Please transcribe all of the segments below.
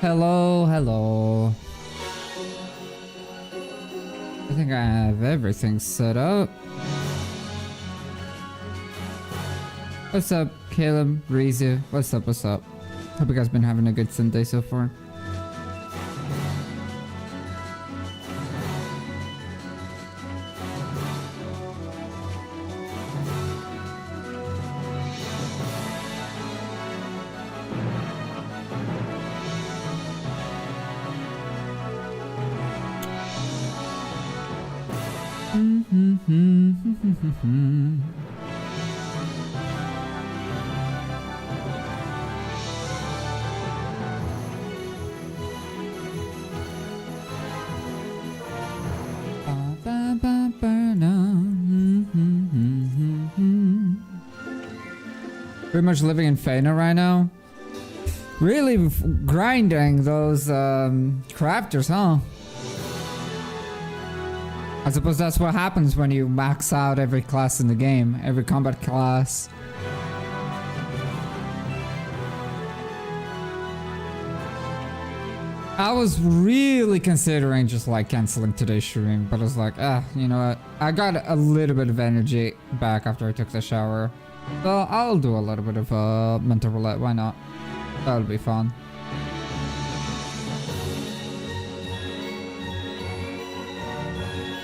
Hello, hello. I think I have everything set up. What's up, Caleb, Rizu? What's up, what's up? Hope you guys been having a good Sunday so far. Pretty much living in Fana right now. Really grinding those crafters, huh? I suppose that's what happens when you max out every class in the game, every combat class. I was really considering just like canceling today's stream, but I was like, you know what? I got a little bit of energy back after I took the shower. So I'll do a little bit of mental roulette, why not? That'll be fun.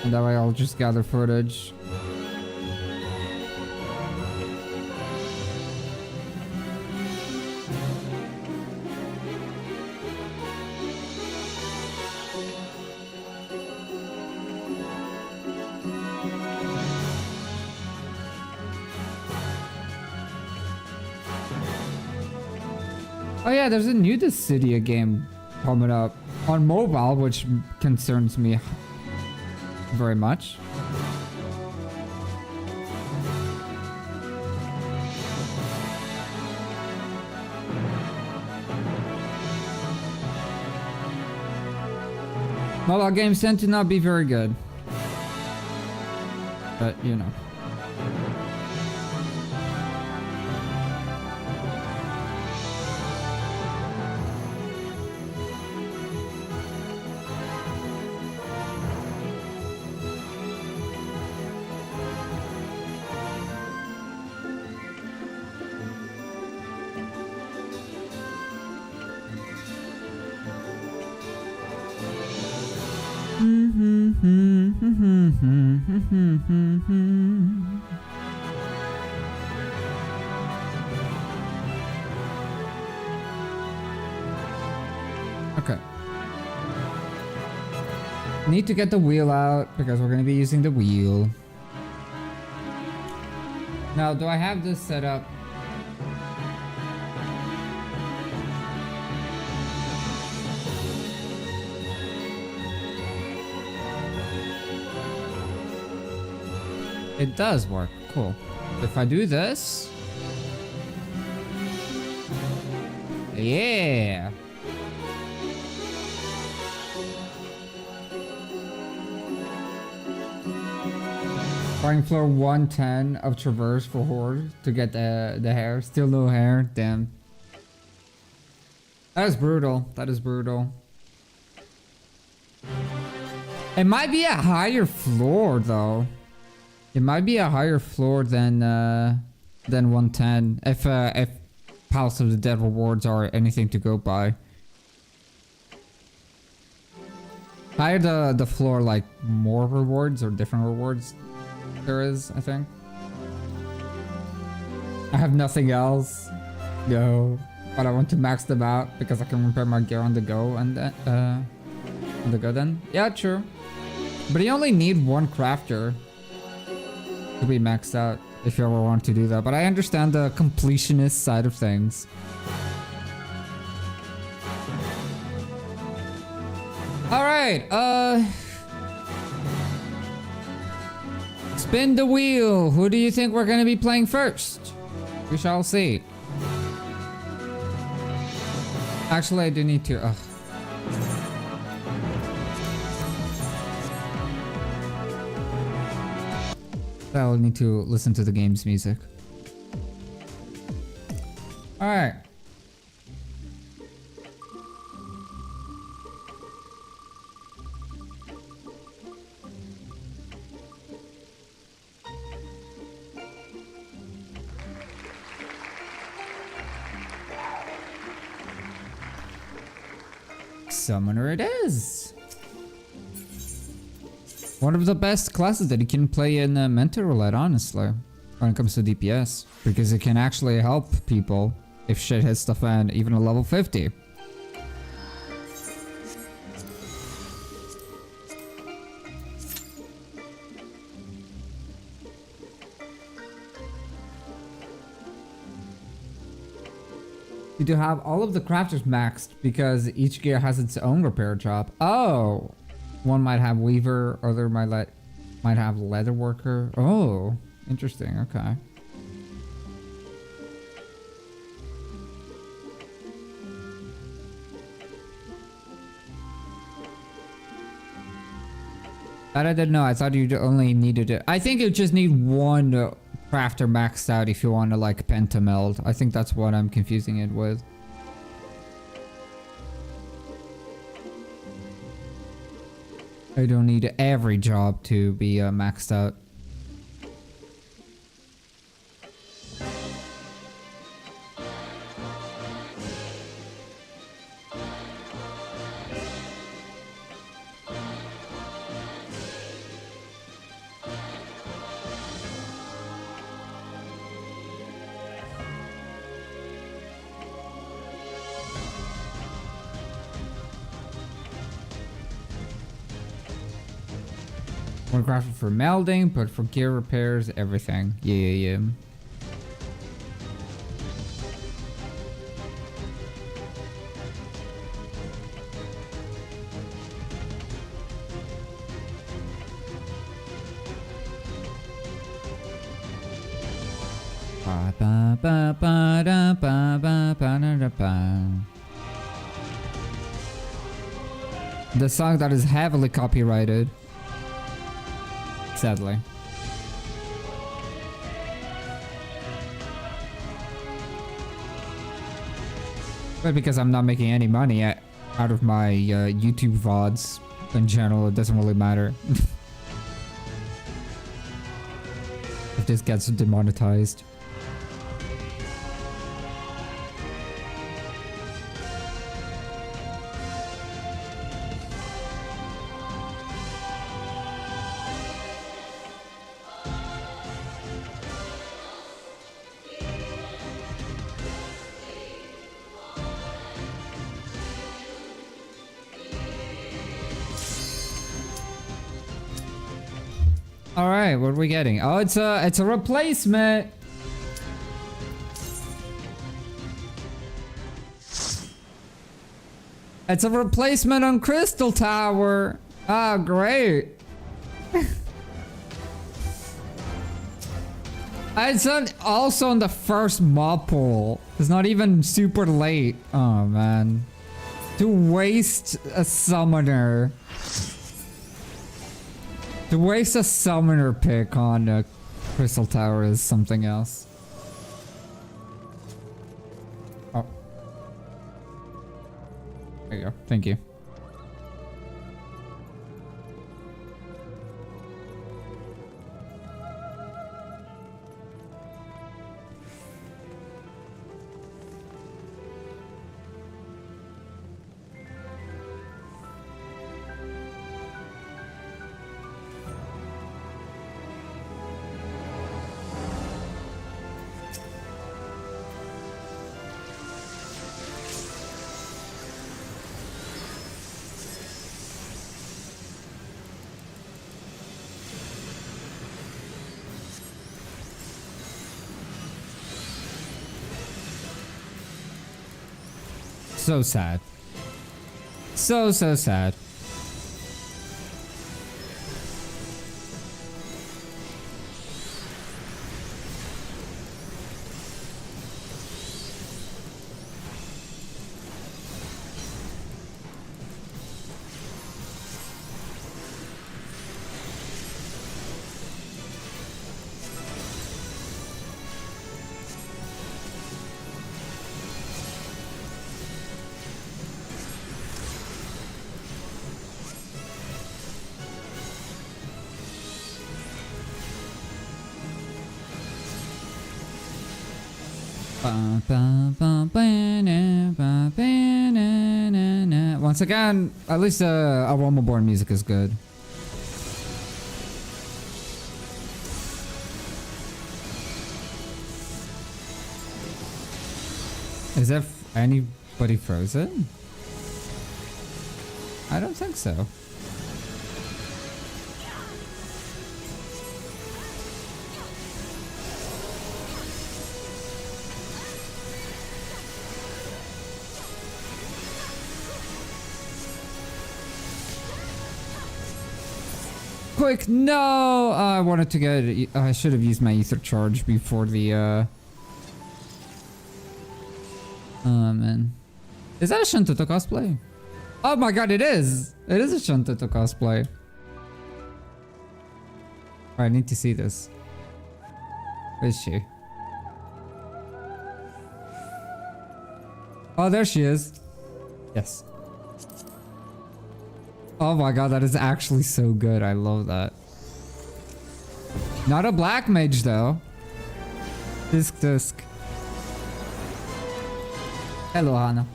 And that way I'll just gather footage. Oh yeah, there's a new Dissidia game coming up on mobile, which concerns me very much. Mobile games tend to not be very good. But, you know. Okay. Need to get the wheel out because we're going to be using the wheel. Now, do I have this set up? It does work. Cool. If I do this... Yeah! Trying floor 110 of Traverse for Horde to get the hair. Still no hair. Damn. That is brutal. That is brutal. It might be a higher floor though. It might be a higher floor than 110 if Palace of the Dead rewards are anything to go by. Higher the floor, like more rewards or different rewards there is, I think. I have nothing else. No, but I want to max them out because I can repair my gear on the go and on the go then. Yeah, true. But you only need one crafter to be maxed out if you ever want to do that, but I understand the completionist side of things. Alright, spin the wheel. Who do you think we're gonna be playing first? We shall see. Actually, I do need to I'll need to listen to the game's music. Alright. Summoner it is. One of the best classes that you can play in Mental Roulette, honestly, when it comes to DPS. Because it can actually help people if shit hits the fan, even at level 50. You do have all of the crafters maxed because each gear has its own repair job. Oh, one might have weaver, other might have leather worker. Oh, interesting. Okay. That I didn't know. I thought you only needed it. I think you just need one crafter maxed out if you want to like pentameld. I think that's what I'm confusing it with. I don't need every job to be maxed out. One crafter for melding, but for gear repairs, everything. Yeah. The song that is heavily copyrighted. Sadly. But because I'm not making any money out of my YouTube VODs in general, it doesn't really matter. If this gets demonetized. All right, what are we getting? Oh, it's a replacement. It's a replacement on Crystal Tower. Oh, great. It's also on the first mob pool. It's not even super late. Oh, man. To waste a summoner. To waste a summoner pick on Crystal Tower is something else. Oh. There you go. Thank you. So sad. So sad. once again, at least our Womanborn music is good. Is there anybody frozen? I don't think so. Quick, no! I wanted to get... I should have used my ether charge before the... Oh, man. Is that a Shantuto cosplay? Oh my god, it is! It is a Shantuto cosplay. I need to see this. Where is she? Oh, there she is. Yes. Oh my god, that is actually so good. I love that. Not a black mage though. Disc. Hello, Hannah.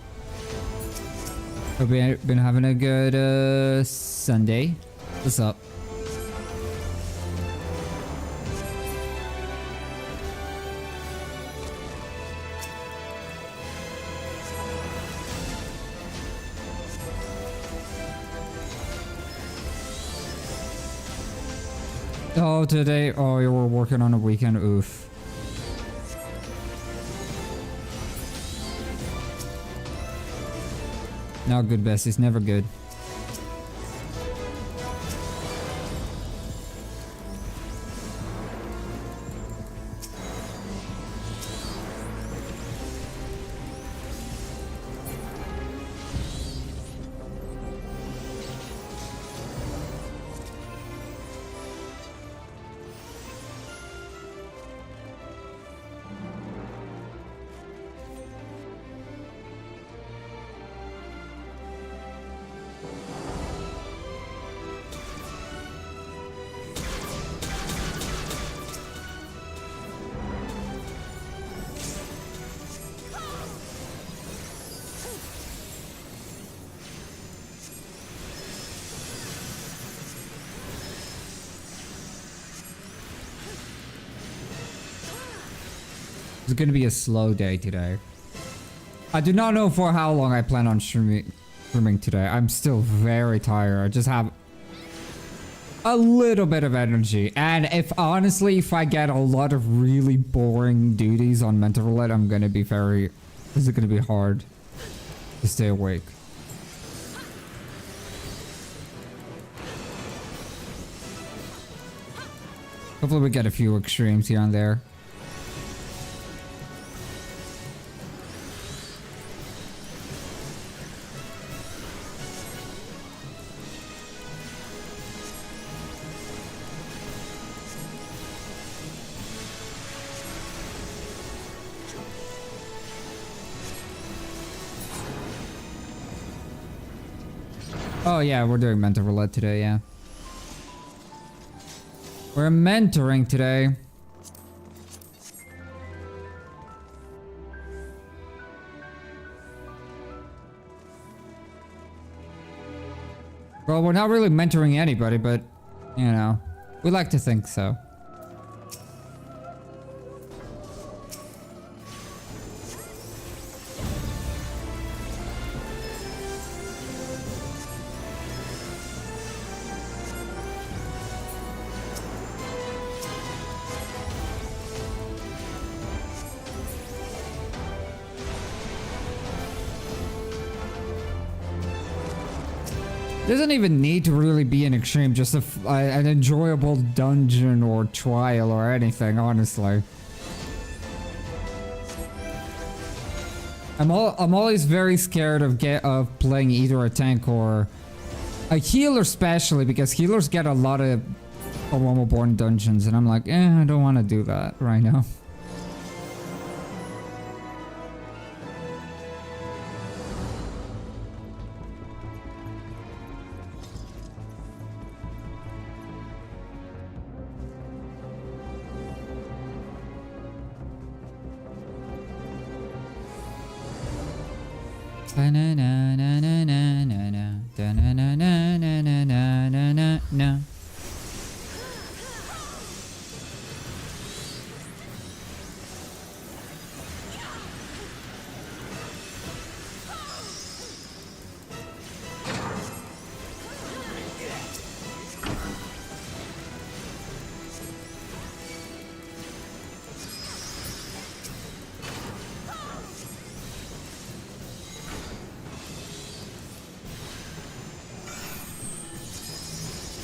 Hope you've been having a good Sunday. What's up? Oh, today. Oh, you were working on a weekend. Oof. Not good, besties. Never good. It's gonna be a slow day today. I do not know for how long I plan on streaming today. I'm still very tired. I just have a little bit of energy. And if I get a lot of really boring duties on Mental Roulette, I'm gonna be very... This is gonna be hard to stay awake. Hopefully we get a few extremes here and there. Oh yeah, we're doing Mental Roulette today, yeah. We're mentoring today. Well, we're not really mentoring anybody, but, you know, we like to think so. Doesn't even need to really be an extreme, just an enjoyable dungeon or trial or anything, honestly. I'm always very scared of playing either a tank or a healer, especially because healers get a lot of Womanborn dungeons, and I'm like, I don't want to do that right now.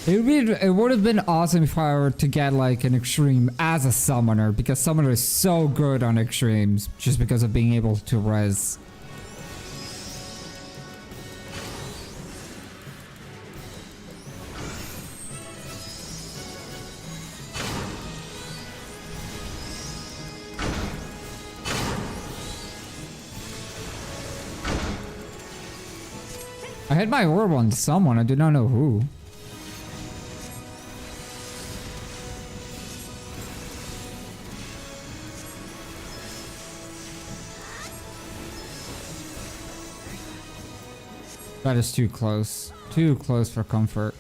It would have been awesome if I were to get like an extreme as a summoner, because summoner is so good on extremes just because of being able to res. I hit my orb on someone, I do not know who. That is too close. Too close for comfort.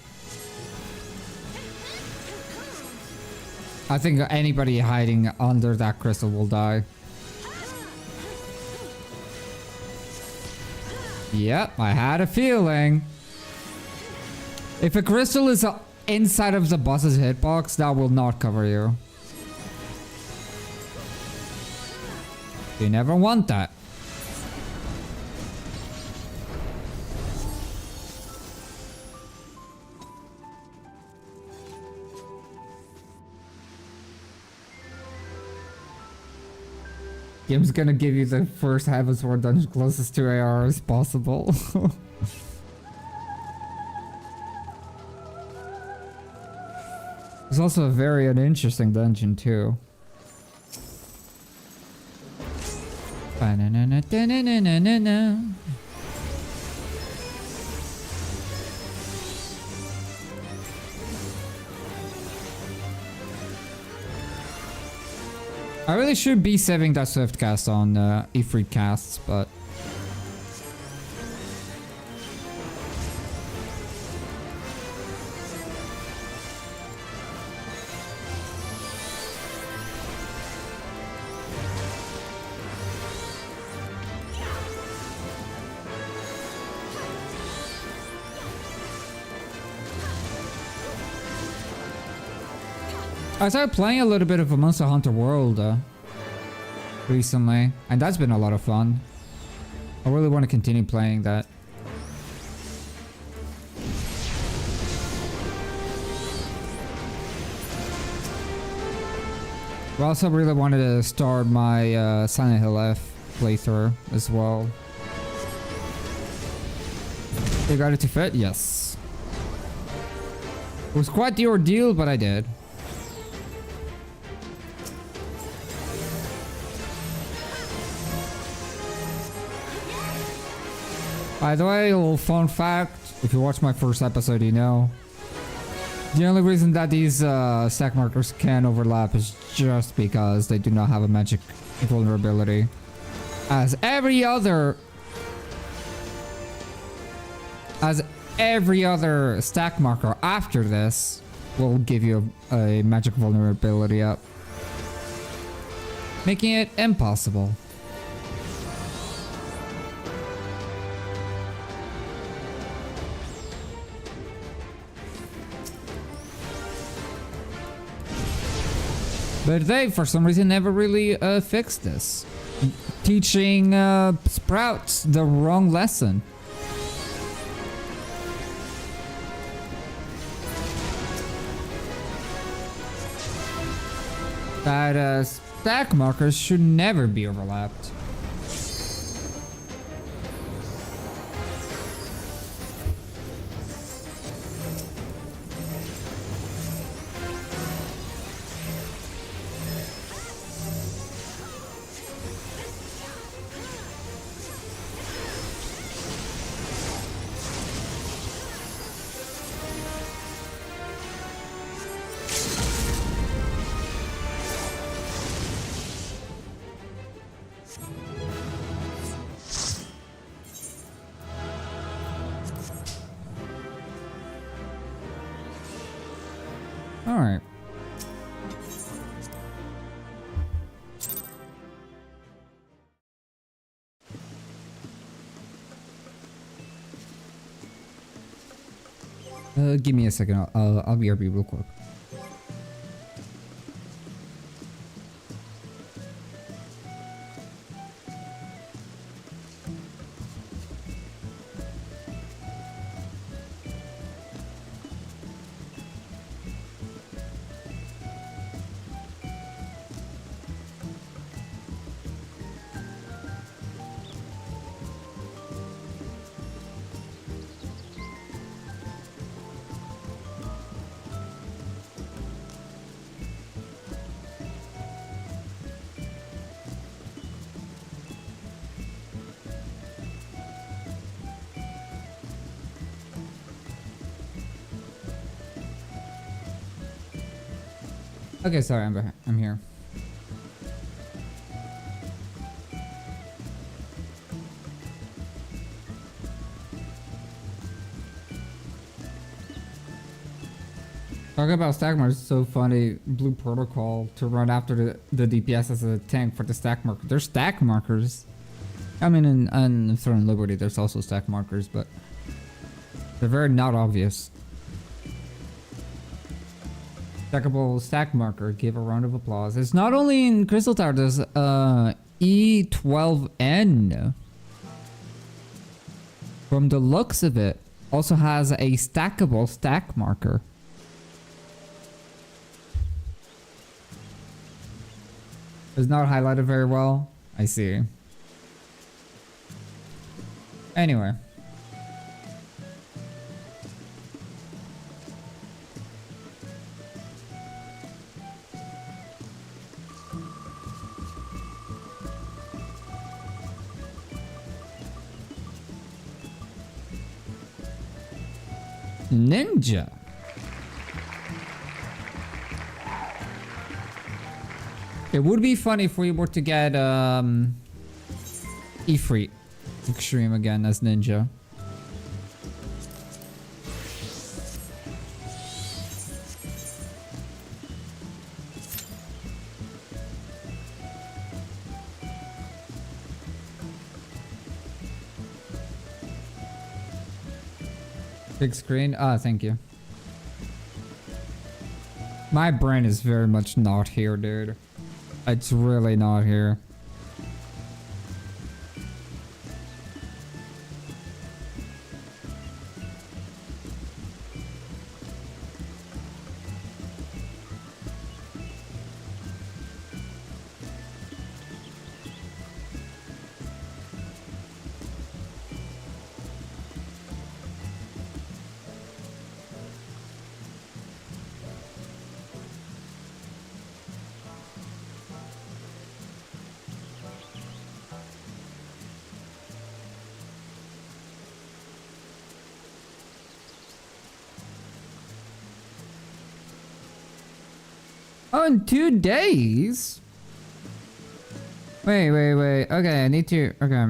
I think anybody hiding under that crystal will die. Yep, I had a feeling. If a crystal is inside of the boss's hitbox, that will not cover you. You never want that. Game's gonna give you the first Heaven's Ward dungeon closest to AR as possible. It's also a very uninteresting dungeon too. I really should be saving that Swift cast on ffxiv casts, but I started playing a little bit of a Monster Hunter World recently, and that's been a lot of fun. I really want to continue playing that. I also really wanted to start my Silent Hill F playthrough as well. You got it to fit? Yes. It was quite the ordeal, but I did. By the way, a little fun fact, if you watch my first episode, you know. The only reason that these stack markers can overlap is just because they do not have a magic vulnerability. As every other stack marker after this will give you a magic vulnerability up, making it impossible. But they, for some reason, never really fixed this. Teaching Sprouts the wrong lesson. That stack markers should never be overlapped. All right. Give me a second. I'll BRB real quick. Okay, sorry, I'm here. Talking about stack markers, it's so funny. Blue protocol to run after the DPS as a tank for the stack marker. There's stack markers. I mean, in Throne Liberty, there's also stack markers, but they're very not obvious. Stackable stack marker. Give a round of applause. It's not only in Crystal Tower. There's E12N. From the looks of it, also has a stackable stack marker. It's not highlighted very well. I see. Anyway. Ninja. It would be funny if we were to get ffxiv extreme again as ninja. Big screen? Ah, thank you. My brain is very much not here, dude. It's really not here. Oh, in 2 days? Wait. Okay, I need to... Okay.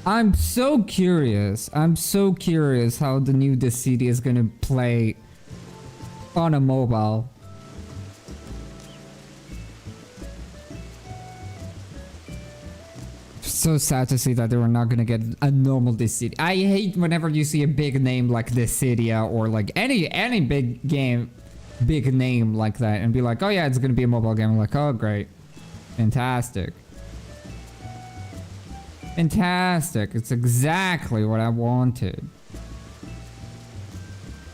I'm so curious. I'm so curious how the new This City is gonna play on a mobile. So sad to see that they were not gonna get a normal This City. I hate whenever you see a big name like This City or like any big game, big name like that, and be like, oh yeah, it's gonna be a mobile game. I'm like, oh great, fantastic. Fantastic. It's exactly what I wanted.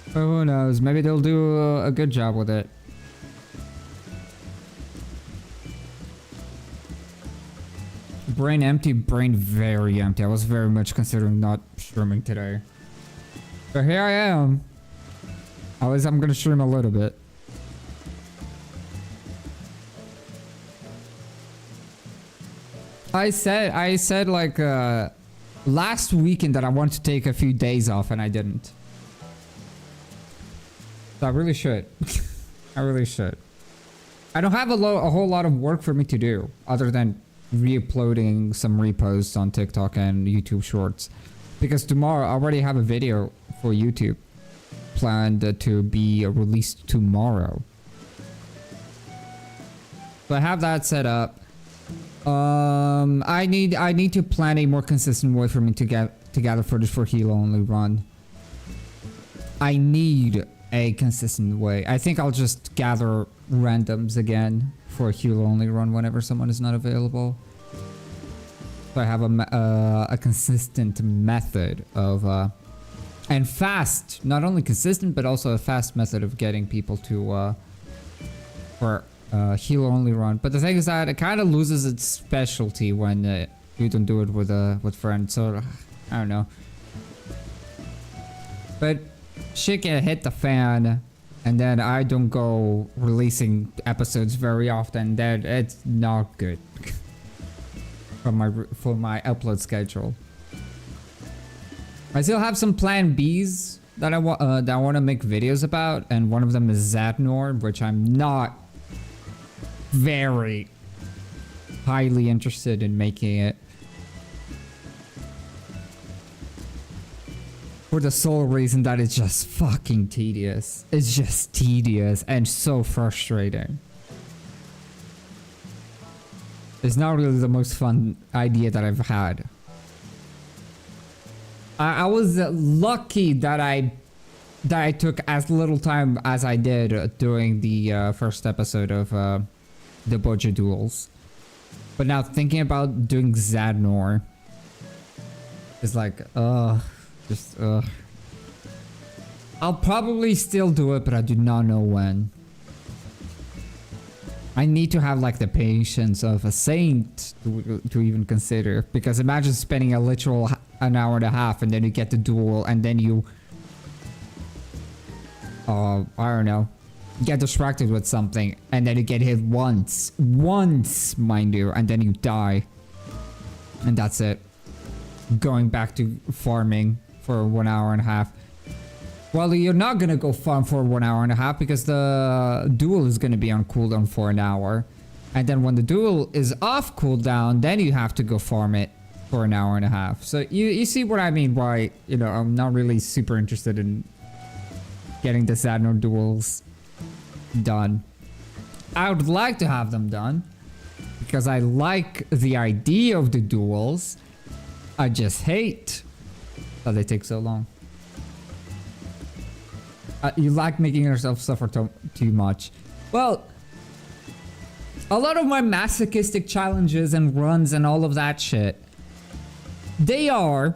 But who knows? Maybe they'll do a good job with it. Brain empty, brain very empty. I was very much considering not streaming today. But here I am. At least I'm gonna stream a little bit. I said like last weekend that I wanted to take a few days off and I didn't. So I really should. I really should. I don't have a whole lot of work for me to do other than re-uploading some reposts on TikTok and YouTube Shorts. Because tomorrow I already have a video for YouTube planned to be released tomorrow. So I have that set up. I need to plan a more consistent way for me to gather footage for Heal Only Run. I need a consistent way. I think I'll just gather randoms again for Heal Only Run whenever someone is not available. So I have a consistent method of and fast, not only consistent but also a fast method of getting people to for Heal Only Run. But the thing is that it kind of loses its specialty when you don't do it with friends. So I don't know. But shit can hit the fan, and then I don't go releasing episodes very often, then it's not good for my upload schedule. I still have some plan Bs that I want to make videos about, and one of them is Zadnor, which I'm not very highly interested in making it. For the sole reason that it's just fucking tedious. It's just tedious and so frustrating. It's not really the most fun idea that I've had. I was lucky that I took as little time as I did during the first episode of the Boja Duels. But now thinking about doing Zadnor is like, I'll probably still do it, but I do not know when. I need to have like the patience of a saint to even consider, because imagine spending a literal an hour and a half and then you get the duel and then you I don't know, get distracted with something and then you get hit once, mind you, and then you die, and that's it. Going back to farming for 1 hour and a half. Well, you're not gonna go farm for 1 hour and a half because the duel is gonna be on cooldown for an hour. And then when the duel is off cooldown, then you have to go farm it for an hour and a half. So you see what I mean by, you know, I'm not really super interested in getting the Zadnor duels done. I would like to have them done because I like the idea of the duels. I just hate that they take so long. You like making yourself suffer too much. Well, a lot of my masochistic challenges and runs and all of that shit, they are,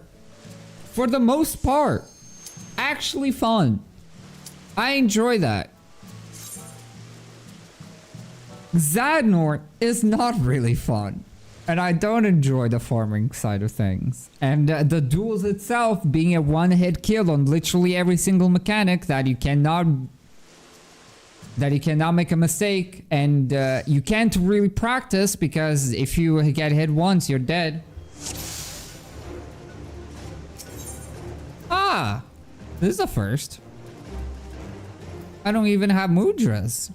for the most part, actually fun. I enjoy that. Zadnor is not really fun. And I don't enjoy the farming side of things. And the duels itself being a one-hit kill on literally every single mechanic that you cannot make a mistake, and you can't really practice because if you get hit once, you're dead. Ah, this is a first. I don't even have mudras.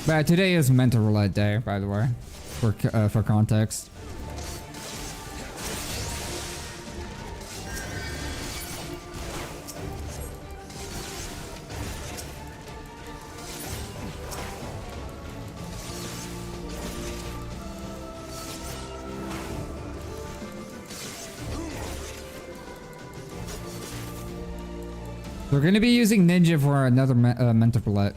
But today is mental roulette day, by the way, for context. We're gonna be using Ninja for another mental roulette.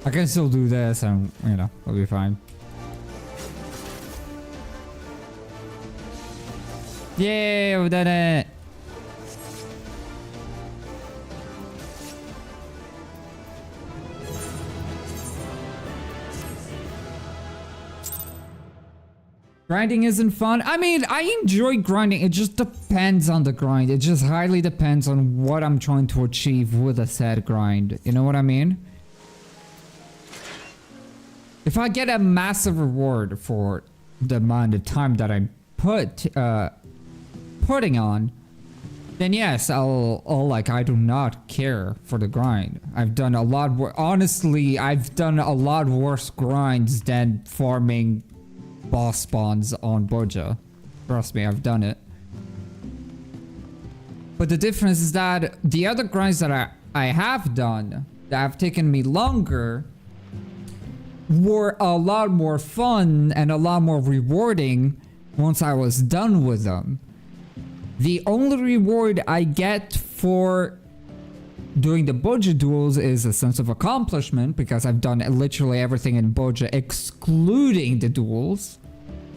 I can still do this and, you know, I'll be fine. Yay, we've done it! Grinding isn't fun. I mean, I enjoy grinding. It just depends on the grind. It just highly depends on what I'm trying to achieve with a said grind. You know what I mean? If I get a massive reward for the amount of time that I'm putting on, then yes, I'll like, I do not care for the grind. I've done a lot honestly, I've done a lot worse grinds than farming boss spawns on Boja. Trust me, I've done it. But the difference is that the other grinds that I have done that have taken me longer were a lot more fun and a lot more rewarding once I was done with them. The only reward I get for doing the Boja duels is a sense of accomplishment because I've done literally everything in Boja excluding the duels.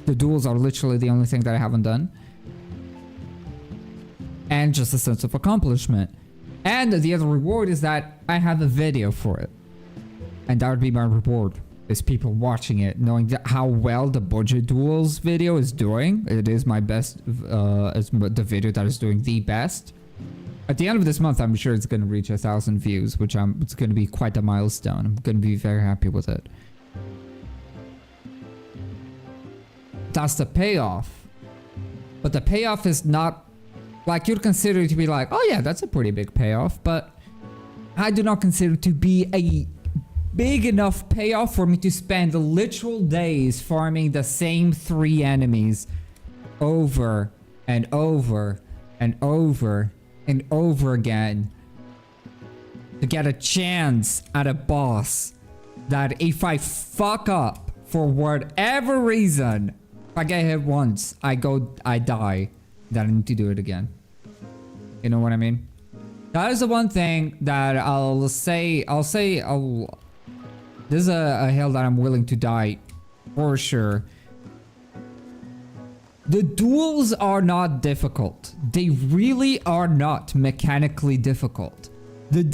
The duels are literally the only thing that I haven't done. And just a sense of accomplishment. And the other reward is that I have a video for it. And that would be my reward. Is people watching it, knowing how well the Boja duels video is doing. It is my best, it's the video that is doing the best. At the end of this month, I'm sure it's going to reach 1,000 views, which it's going to be quite a milestone. I'm going to be very happy with it. That's the payoff. But the payoff is not like you'd consider it to be like, oh yeah, that's a pretty big payoff. But I do not consider it to be a big enough payoff for me to spend literal days farming the same 3 enemies over and over and over and over again to get a chance at a boss that if I fuck up for whatever reason, if I get hit once, I die, then I need to do it again. You know what I mean? That is the one thing that I'll say, this is a hill that I'm willing to die for sure. The duels are not difficult. They really are not mechanically difficult. The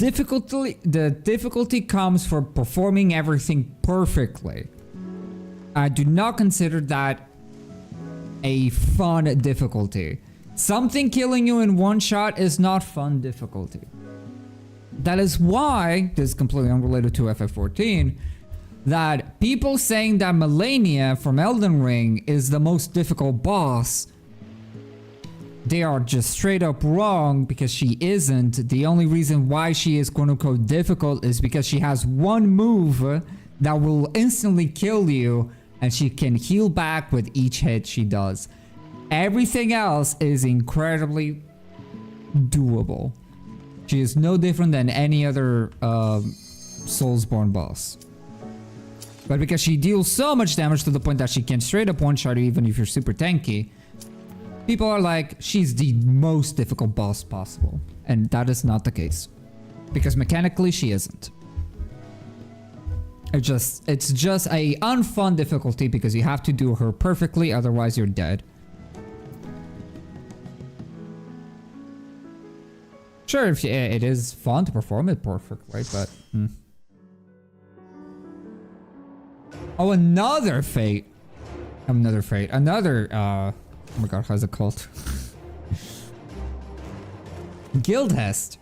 difficulty comes for performing everything perfectly. I do not consider that a fun difficulty. Something killing you in one shot is not fun difficulty. That is why, this is completely unrelated to FF14, that people saying that Melania from Elden Ring is the most difficult boss, they are just straight up wrong because she isn't. The only reason why she is quote unquote difficult is because she has one move that will instantly kill you and she can heal back with each hit she does. Everything else is incredibly doable. She is no different than any other Soulsborne boss. But because she deals so much damage to the point that she can straight up one-shot you even if you're super tanky, people are like, she's the most difficult boss possible. And that is not the case. Because mechanically, she isn't. It's just a unfun difficulty because you have to do her perfectly, otherwise you're dead. Sure, if it is fun to perform it perfectly, but... Oh, another fate. Another, oh my god, how's it called? Guildhest.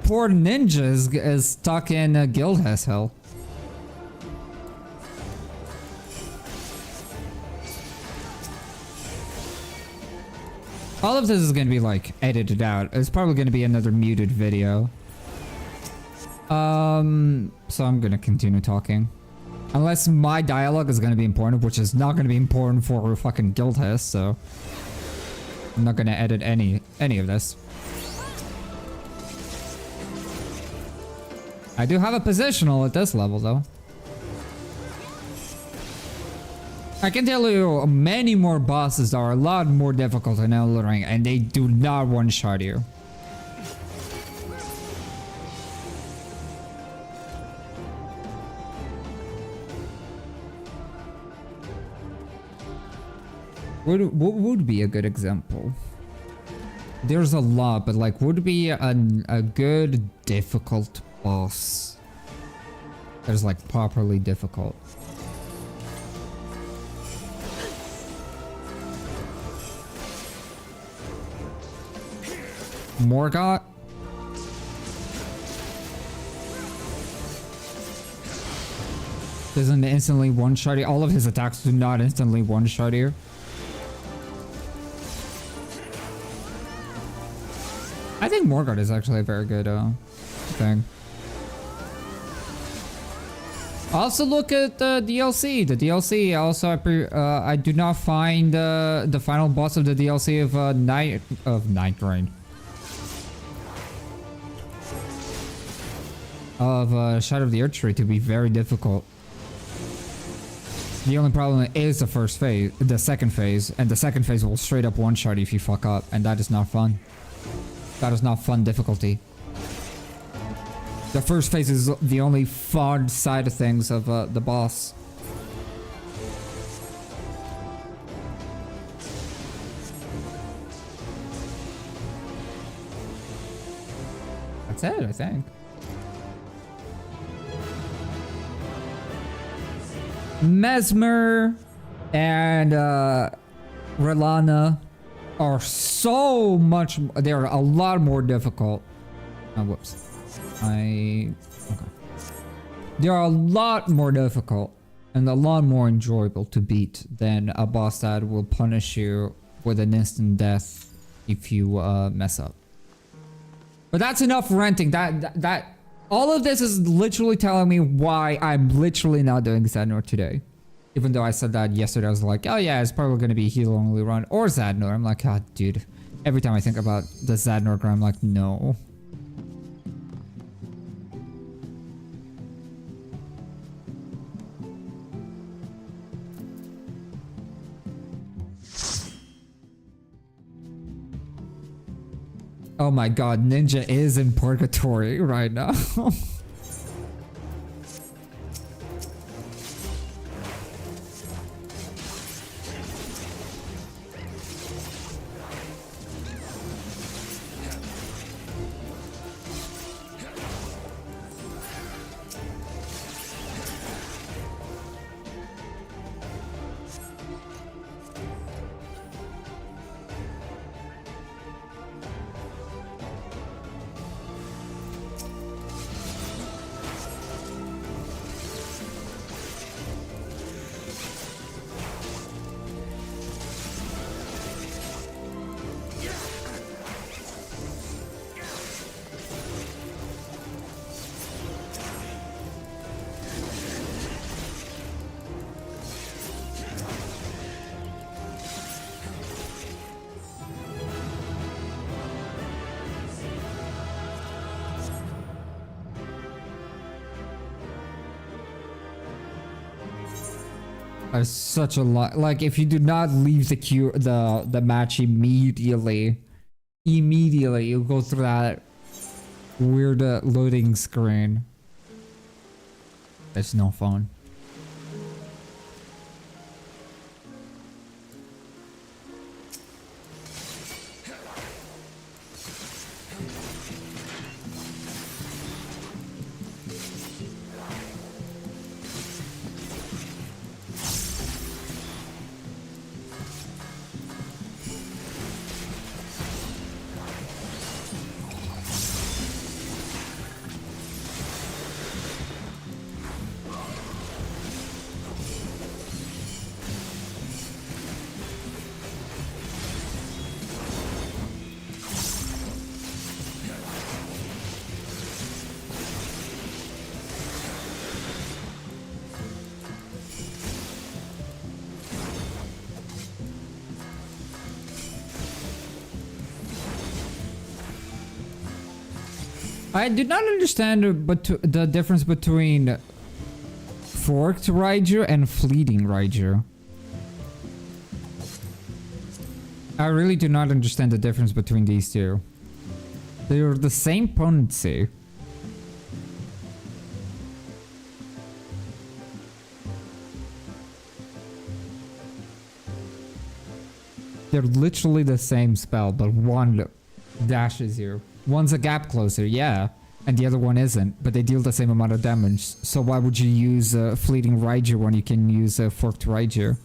Poor ninja is stuck in a Guildhest hell. All of this is gonna be like edited out. It's probably gonna be another muted video. So I'm gonna continue talking. Unless my dialogue is gonna be important, which is not gonna be important for fucking Guildhest, so I'm not gonna edit any of this. I do have a positional at this level though. I can tell you many more bosses are a lot more difficult in Elden Ring and they do not one-shot you. What would be a good example? There's a lot, but like, would be a good difficult boss that is like properly difficult? Morgott? Doesn't instantly one-shot you. All of his attacks do not instantly one-shot you. I think Morgott is actually a very good thing. Also look at the DLC. The DLC also I do not find the final boss of the DLC of Ninth Rain. Of Shadow of the Earth Tree to be very difficult. The only problem is the first phase, the second phase, and the second phase will straight up one-shot if you fuck up, and that is not fun. That is not fun difficulty. The first phase is the only fun side of things of the boss. That's it, I think. Mesmer and Relana are so much. They're a lot more difficult. Oh, whoops. Okay. They are a lot more difficult and a lot more enjoyable to beat than a boss that will punish you with an instant death if you mess up. But that's enough ranting. That all of this is literally telling me why I'm literally not doing Zadnor today. Even though I said that yesterday, I was like, oh yeah, it's probably going to be heal only run or Zadnor. I'm like, ah, dude. Every time I think about the Zadnor run, I'm like, no. Oh my god, Ninja is in purgatory right now. There's such a lot. Like, if you do not leave the match immediately, you'll go through that weird loading screen. It's no fun. I did not understand the difference between forked Raiju and fleeting Raiju. I really do not understand the difference between these two. They're the same potency. They're literally the same spell, but one dashes you. One's a gap closer, yeah, and the other one isn't, but they deal the same amount of damage. So why would you use Fleeting Raiju when you can use Forked Raiju?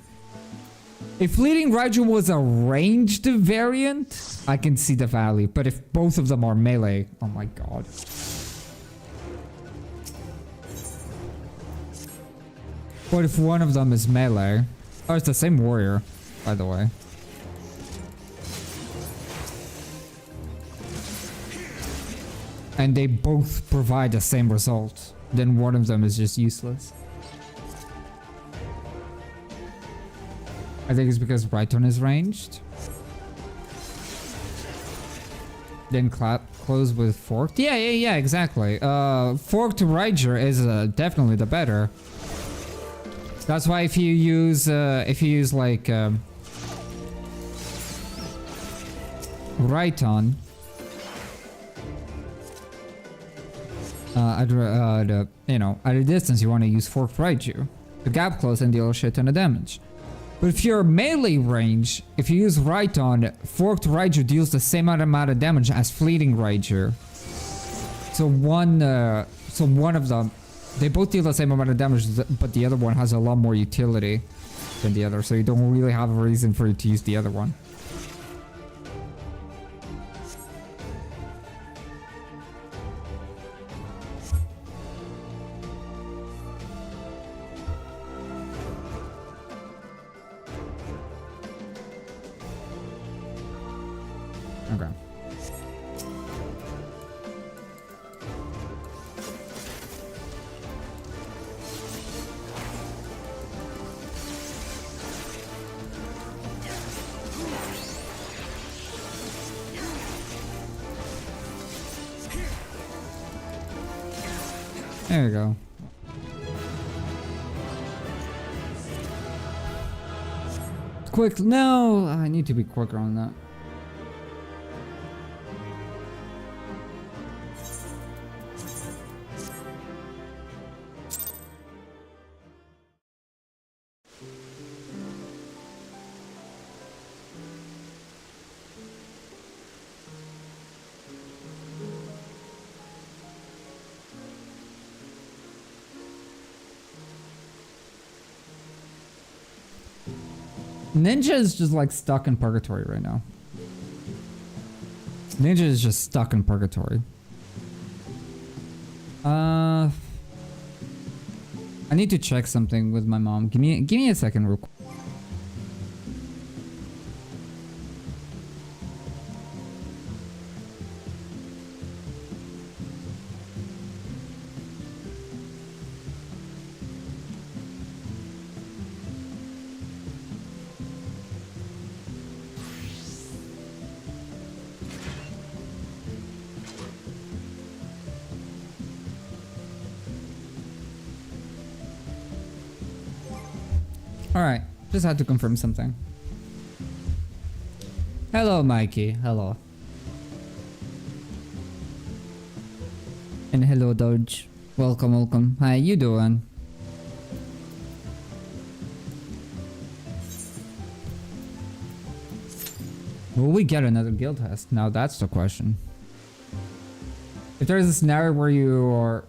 If Fleeting Raiju was a ranged variant, I can see the value, but if both of them are melee, oh my god. What if one of them is melee? Oh, it's the same warrior, by the way. And they both provide the same result, then one of them is just useless. I think it's because Rhyton is ranged. Then close with forked. Yeah, exactly. Forked Ranger is definitely the better. That's why if you use like Rhyton, at a distance you want to use forked Raiju. The gap close and deal a shit ton of damage. But if you're melee range, if you use Rhyton, forked Raiju deals the same amount of damage as fleeting Raiju. So one of them, they both deal the same amount of damage, but the other one has a lot more utility than the other, so you don't really have a reason for you to use the other one. Okay. There you go. Quick, no, I need to be quicker on that. Ninja is just like stuck in purgatory right now. Ninja is just stuck in purgatory. I need to check something with my mom. Give me a second real quick. Alright, just had to confirm something. Hello, Mikey. Hello. And hello, Dodge. Welcome, welcome. How you doing? Will we get another guild test? Now that's the question. If there's a scenario where you are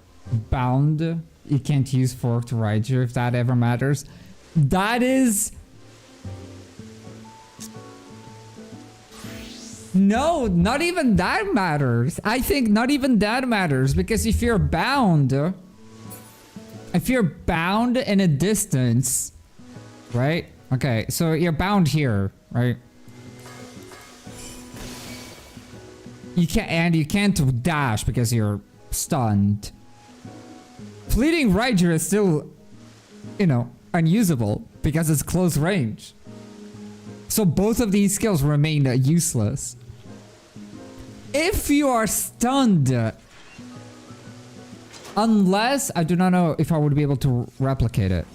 bound, you can't use forked Raiju, if that ever matters. That is... No, not even that matters. I think not even that matters, because if you're bound in a distance, right? Okay, so you're bound here, right? You can't dash because you're stunned. Fleeting Ranger is still, unusable because it's close range. So both of these skills remain useless. If you are stunned, unless, I do not know if I would be able to replicate it.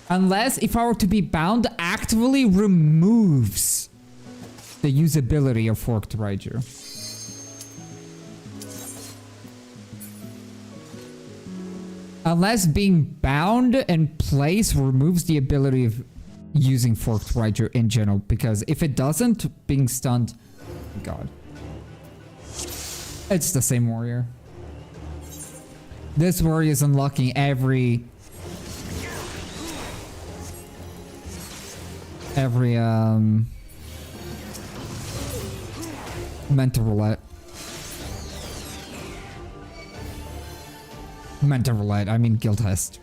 Unless if I were to be bound, actively removes the usability of forked Raiju. Unless being bound in place removes the ability of using forked Raiju in general, because if it doesn't, being stunned, God, it's the same warrior. This warrior is unlocking every mental roulette. Mental roulette, I mean guild test.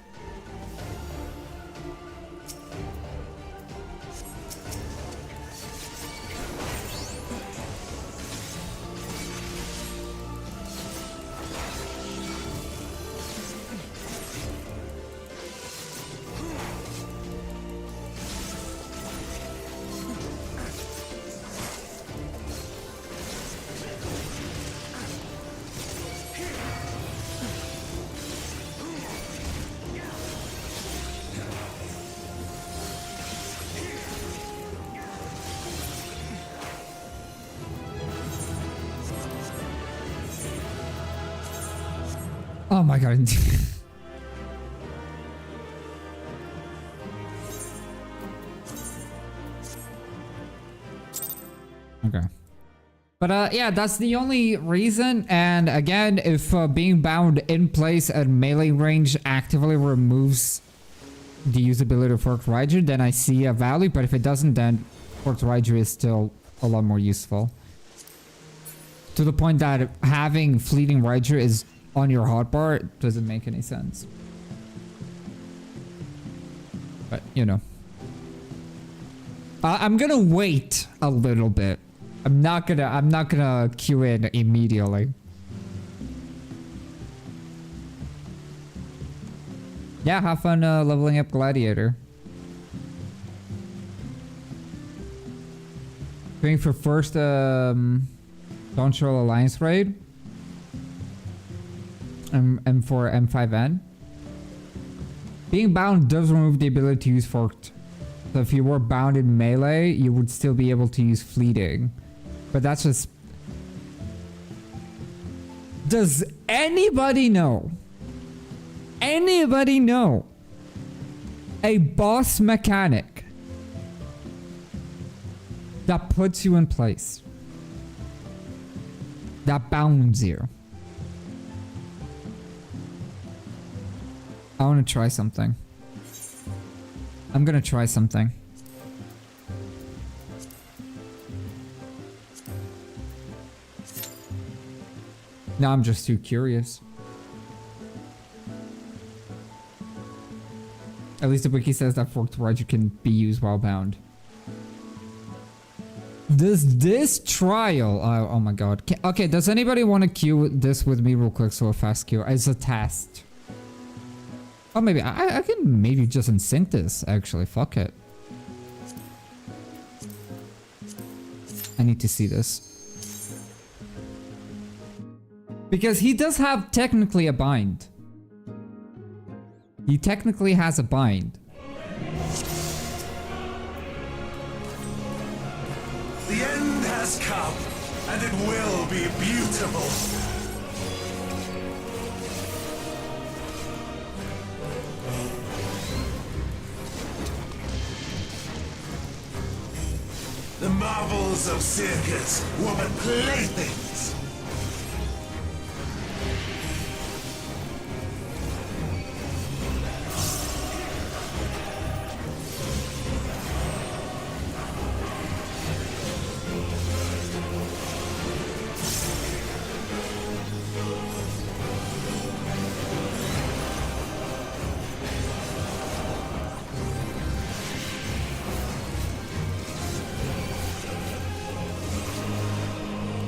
Oh my god. Okay. But yeah, that's the only reason. And again, if being bound in place at melee range actively removes the usability of Forked Raiju, then I see a value. But if it doesn't, then Forked Raiju is still a lot more useful. To the point that having Fleeting Raiju is on your hotbar doesn't make any sense. But, you know. I'm gonna wait a little bit. I'm not gonna queue in immediately. Yeah, have fun leveling up Gladiator. Going for first Control Alliance raid. And for M5N. Being bound does remove the ability to use Forked. So if you were bound in melee, you would still be able to use Fleeting. But that's just... Does anybody know? Anybody know? A boss mechanic that puts you in place. That bounds you. I want to try something. I'm gonna try something. Now I'm just too curious. At least the wiki says that Forked Raiju can be used while bound. Does this trial... oh my god. Okay, does anybody want to queue this with me real quick? So a fast queue. It's a test. Oh, maybe I can maybe just insync this, actually. Fuck it. I need to see this. Because he does have technically a bind. He technically has a bind. The end has come, and it will be beautiful. The marvels of circus were but playthings.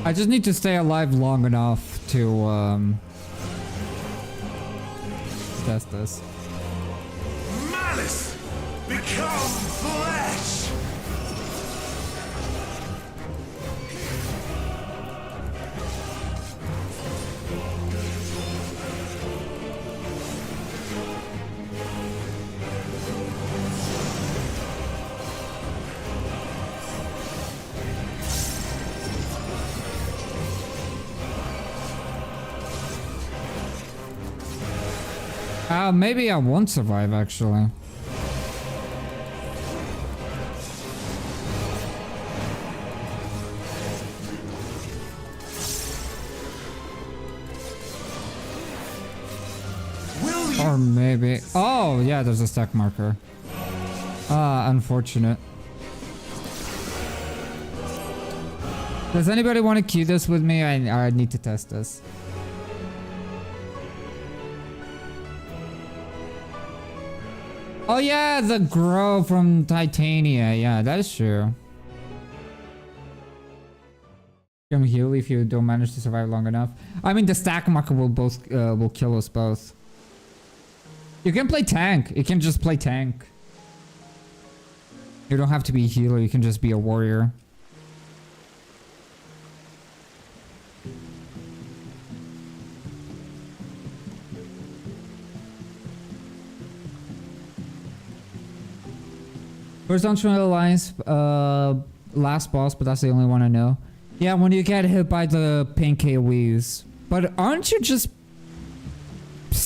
I just need to stay alive long enough to test this. Malice become flesh. Maybe I won't survive, actually. Or maybe... Oh, yeah, there's a stack marker. Unfortunate. Does anybody want to queue this with me? I need to test this. Oh yeah, the grow from Titania. Yeah, that is true. You can heal if you don't manage to survive long enough. I mean, the stack marker will kill us both. You can play tank. You can just play tank. You don't have to be a healer. You can just be a warrior. First Untrained Alliance, last boss, but that's the only one I know. Yeah, when you get hit by the pink AoEs. But aren't you just...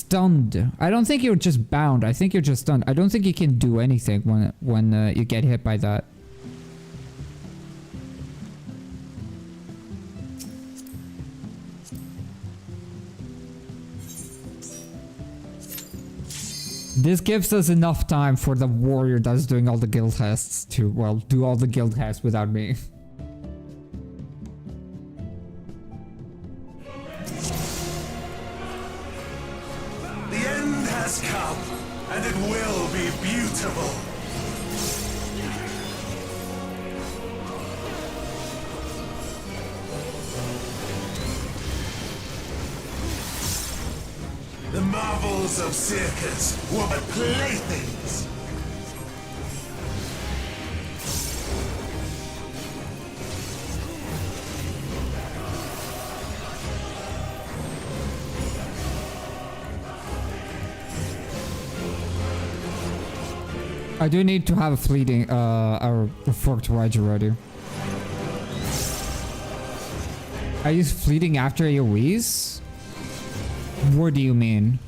stunned. I don't think you're just bound. I think you're just stunned. I don't think you can do anything when you get hit by that. This gives us enough time for the warrior that's doing all the guild tests to, well, do all the guild tests without me. The end has come, and it will be beautiful. The marvels of circus were but playthings. I do need to have a fleeting, or a forked wedge ready. I use fleeting after AoEs? What do you mean?